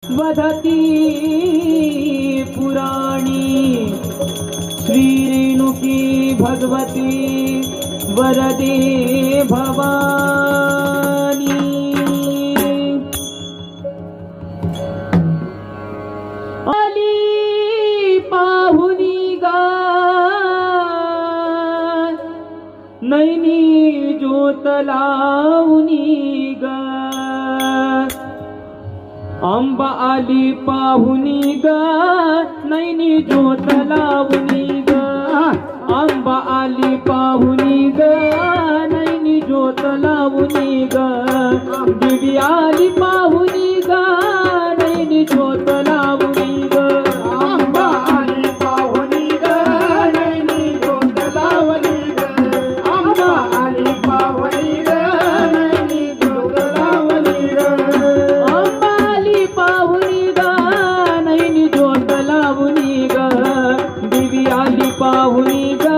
वदती पुराणी श्री रेणुकी भगवती वरदे भवानी। आली पाहुनी गा नैनी ज्योत लावणी ग अंबा आली पाहुनी ग नैनी ज्योत लावणी ग अंबा आली पाहुनी ग नैनी ज्योत लावणी ग दिवी आली पाहुनी ग नैनी ज्योत लावणी ग अंबा आली पाहुनी ग नैनी ज्योत लावणी ग अंबा आली पाहुनी ग नैनी ज्योत लावणी ग अंबा आली पाहुनी ग नैनी ज्योत लावणी ग दिवी आली पाहुनी ग